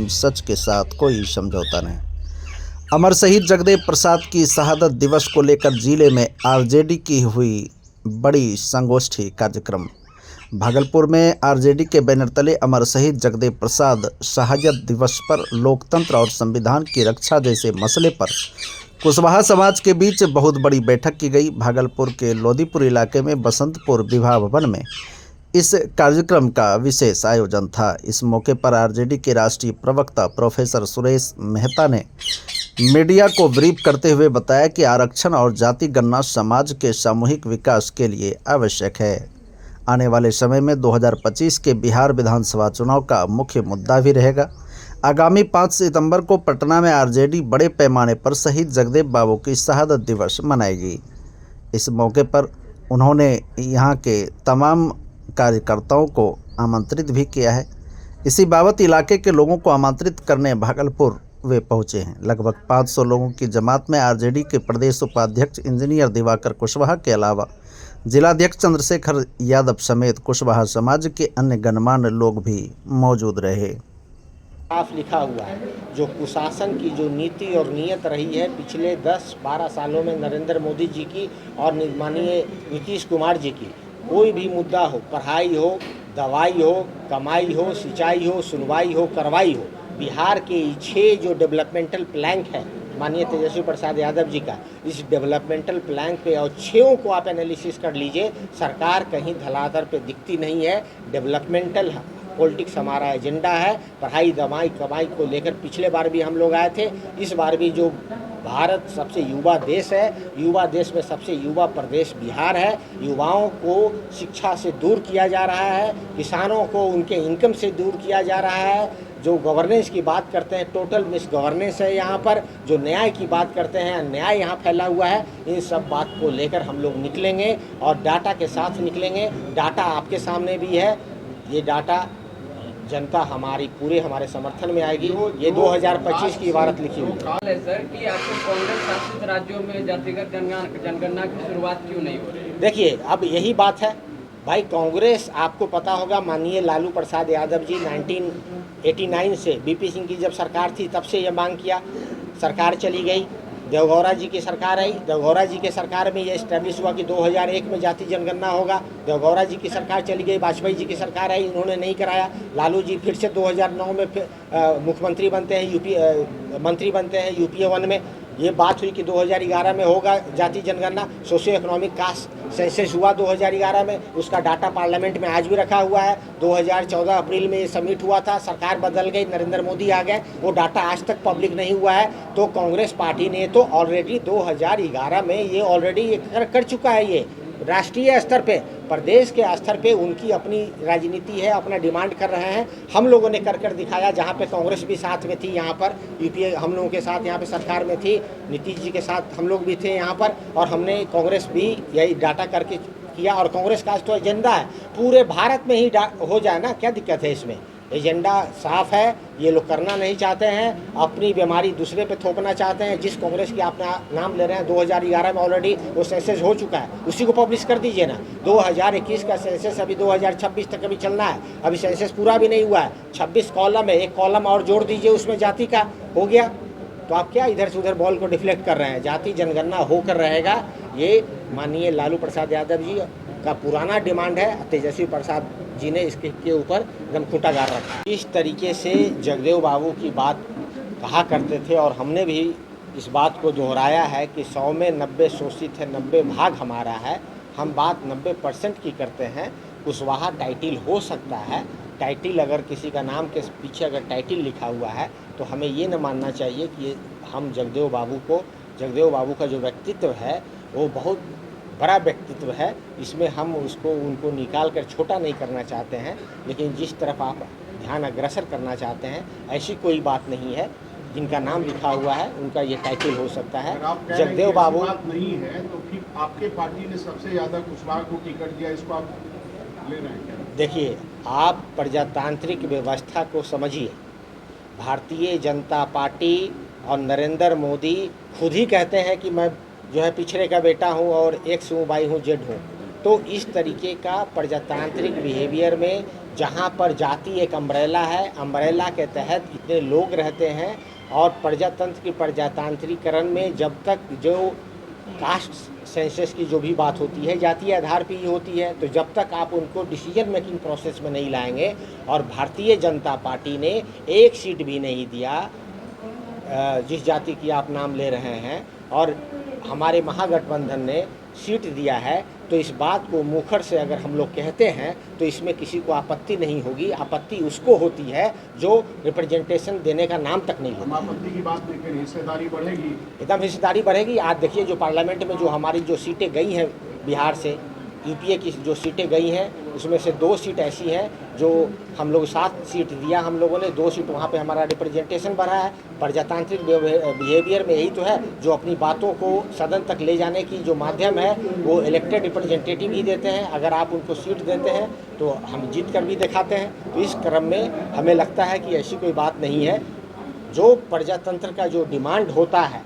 एवं सच के साथ कोई समझौता नहीं। अमर शहीद जगदेव प्रसाद की शहादत दिवस को लेकर जिले में आरजेडी की हुई बड़ी संगोष्ठी कार्यक्रम। भागलपुर में आरजेडी के बैनर तले अमर शहीद जगदेव प्रसाद शहादत दिवस पर लोकतंत्र और संविधान की रक्षा जैसे मसले पर कुशवाहा समाज के बीच बहुत बड़ी बैठक की गई। भागलपुर के लोदीपुर इलाके में बसंतपुर विवाह भवन में इस कार्यक्रम का विशेष आयोजन था। इस मौके पर आरजेडी के राष्ट्रीय प्रवक्ता प्रोफेसर सुरेश मेहता ने मीडिया को ब्रीफ करते हुए बताया कि आरक्षण और जाति गणना समाज के सामूहिक विकास के लिए आवश्यक है। आने वाले समय में 2025 के बिहार विधानसभा चुनाव का मुख्य मुद्दा भी रहेगा। आगामी 5 सितंबर को पटना में आरजेडी बड़े पैमाने पर शहीद जगदेव बाबू की शहादत दिवस मनाएगी। इस मौके पर उन्होंने यहां के तमाम कार्यकर्ताओं को आमंत्रित भी किया है। इसी बाबत इलाके के लोगों को आमंत्रित करने भागलपुर वे पहुंचे हैं। लगभग 500 लोगों की जमात में आरजेडी के प्रदेश उपाध्यक्ष इंजीनियर दिवाकर कुशवाहा के अलावा जिलाध्यक्ष चंद्रशेखर यादव समेत कुशवाहा समाज के अन्य गणमान्य लोग भी मौजूद रहे। साफ लिखा हुआ है जो कुशासन की जो नीति और नीयत रही है पिछले 10-12 सालों में नरेंद्र मोदी जी की और माननीय नीतीश कुमार जी की, कोई भी मुद्दा हो, पढ़ाई हो, दवाई हो, कमाई हो, सिंचाई हो, सुनवाई हो, कार्रवाई हो, बिहार के 6 जो डेवलपमेंटल प्लान है माननीय तेजस्वी प्रसाद यादव जी का, इस डेवलपमेंटल प्लान पे और 6 को आप एनालिसिस कर लीजिए, सरकार कहीं धरातल पे दिखती नहीं है। डेवलपमेंटल पॉलिटिक्स हमारा एजेंडा है। पढ़ाई दवाई कमाई को लेकर पिछले बार भी हम लोग आए थे, इस बार भी जो भारत सबसे युवा देश है, युवा देश में सबसे युवा प्रदेश बिहार है। युवाओं को शिक्षा से दूर किया जा रहा है, किसानों को उनके इनकम से दूर किया जा रहा है। जो गवर्नेंस की बात करते हैं, टोटल मिस गवर्नेंस है यहाँ पर। जो न्याय की बात करते हैं, अन्याय यहाँ फैला हुआ है। इन सब बात को लेकर हम लोग निकलेंगे और डाटा के साथ निकलेंगे। डाटा आपके सामने भी है, ये डाटा जनता हमारे समर्थन में आएगी। ये 2025 की इबारत लिखी हुई है सर कि आपको कांग्रेस शासित राज्यों में जातिगत जनगणना की शुरुआत क्यों नहीं हो रही? देखिए, अब यही बात है भाई। कांग्रेस, आपको पता होगा, माननीय लालू प्रसाद यादव जी 1989 से बीपी सिंह की जब सरकार थी तब से ये मांग किया। सरकार चली गई, देवगौड़ा जी की सरकार आई। देवगौड़ा जी के सरकार में ये इस्टेब्लिश हुआ कि 2001 में जाति जनगणना होगा। देवगौड़ा जी की सरकार चली गई, वाजपेयी जी की सरकार आई, इन्होंने नहीं कराया। लालू जी फिर से 2009 में मुख्यमंत्री बनते हैं, मंत्री बनते हैं यूपीए 1 में। ये बात हुई कि 2011 में होगा जाति जनगणना। सोशियो इकोनॉमिक कास्ट सेंसस हुआ 2011 में, उसका डाटा पार्लियामेंट में आज भी रखा हुआ है। 2014 अप्रैल में ये सबमिट हुआ था, सरकार बदल गई, नरेंद्र मोदी आ गए, वो डाटा आज तक पब्लिक नहीं हुआ है। तो कांग्रेस पार्टी ने तो ऑलरेडी 2011 में ये ऑलरेडी कर चुका है। ये राष्ट्रीय स्तर पे, प्रदेश के स्तर पे उनकी अपनी राजनीति है, अपना डिमांड कर रहे हैं। हम लोगों ने कर दिखाया, जहाँ पे कांग्रेस भी साथ में थी। यहाँ पर यूपीए हम लोगों के साथ यहाँ पे सरकार में थी, नीतीश जी के साथ हम लोग भी थे यहाँ पर, और हमने कांग्रेस भी यही डाटा करके किया। और कांग्रेस का तो एजेंडा है पूरे भारत में ही हो जाए ना, क्या दिक्कत है इसमें? एजेंडा साफ है, ये लोग करना नहीं चाहते हैं, अपनी बीमारी दूसरे पे थोपना चाहते हैं। जिस कांग्रेस की आप नाम ले रहे हैं, 2011 में ऑलरेडी वो सेंसस हो चुका है, उसी को पब्लिश कर दीजिए ना। 2021 का सेंसस अभी 2026 तक अभी चलना है, अभी सेंसस पूरा भी नहीं हुआ है। 26 कॉलम है, एक कॉलम और जोड़ दीजिए उसमें जाति का, हो गया। तो आप क्या इधर से उधर बॉल को डिफ्लेक्ट कर रहे हैं? जाति जनगणना होकर रहेगा। ये माननीय लालू प्रसाद यादव जी का पुराना डिमांड है, तेजस्वी प्रसाद जी ने इसके ऊपर एकदम खूंटा गाड़ रखा। इस तरीके से जगदेव बाबू की बात कहा करते थे, और हमने भी इस बात को दोहराया है कि 100 में 90 शोषित है, 90 भाग हमारा है। हम बात 90% की करते हैं। कुशवाहा टाइटिल हो सकता है, टाइटिल अगर किसी का नाम के पीछे अगर टाइटिल लिखा हुआ है तो हमें ये न मानना चाहिए कि हम जगदेव बाबू का जो व्यक्तित्व है वो बहुत बड़ा व्यक्तित्व है। इसमें हम उनको निकाल कर छोटा नहीं करना चाहते हैं, लेकिन जिस तरफ आप ध्यान अग्रसर करना चाहते हैं, ऐसी कोई बात नहीं है। जिनका नाम लिखा हुआ है उनका ये टाइटल हो सकता है। जगदेव बाबू नहीं है तो फिर आपके पार्टी ने सबसे ज़्यादा कुशवाहा को टिकट दिया, इसको आप ले रहे हैं? देखिए, आप प्रजातांत्रिक व्यवस्था को समझिए। भारतीय जनता पार्टी और नरेंद्र मोदी खुद ही कहते हैं कि मैं जो है पिछड़े का बेटा हूँ और एक्स हूँ, वाई हूँ, जेड हूँ। तो इस तरीके का प्रजातांत्रिक बिहेवियर में जहाँ पर जाति एक अम्ब्रेला है, अम्ब्रेला के तहत इतने लोग रहते हैं और प्रजातंत्र की प्रजातांत्रिकरण में जब तक जो कास्ट सेंसस की जो भी बात होती है जातीय आधार पर ही होती है, तो जब तक आप उनको डिसीजन मेकिंग प्रोसेस में नहीं लाएंगे, और भारतीय जनता पार्टी ने एक सीट भी नहीं दिया जिस जाति की आप नाम ले रहे हैं, और हमारे महागठबंधन ने सीट दिया है, तो इस बात को मुखर से अगर हम लोग कहते हैं तो इसमें किसी को आपत्ति नहीं होगी। आपत्ति उसको होती है जो रिप्रेजेंटेशन देने का नाम तक नहीं हम होता। आपत्ति की बात नहीं करें, हिस्सेदारी बढ़ेगी। एकदम हिस्सेदारी बढ़ेगी। आज देखिए जो पार्लियामेंट में जो हमारी जो सीटें गई हैं बिहार से, यूपीए की जो सीटें गई हैं, उसमें से 2 सीट ऐसी हैं जो हम लोग 7 सीट दिया हम लोगों ने, 2 सीट वहाँ पे हमारा रिप्रेजेंटेशन बढ़ा है। प्रजातांत्रिक बिहेवियर में यही तो है, जो अपनी बातों को सदन तक ले जाने की जो माध्यम है वो इलेक्टेड रिप्रेजेंटेटिव ही देते हैं। अगर आप उनको सीट देते हैं तो हम जीत कर भी दिखाते हैं। तो इस क्रम में हमें लगता है कि ऐसी कोई बात नहीं है। जो प्रजातंत्र का जो डिमांड होता है,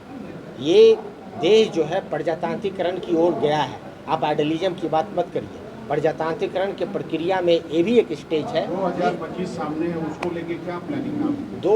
ये देश जो है प्रजातांत्रिकरण की ओर गया है। आप आइडियलिज्म की बात मत करिए। प्रजातांत्रिकरण के प्रक्रिया में ये भी एक स्टेज है। 2025 सामने है, उसको लेके क्या प्लानिंग है? 2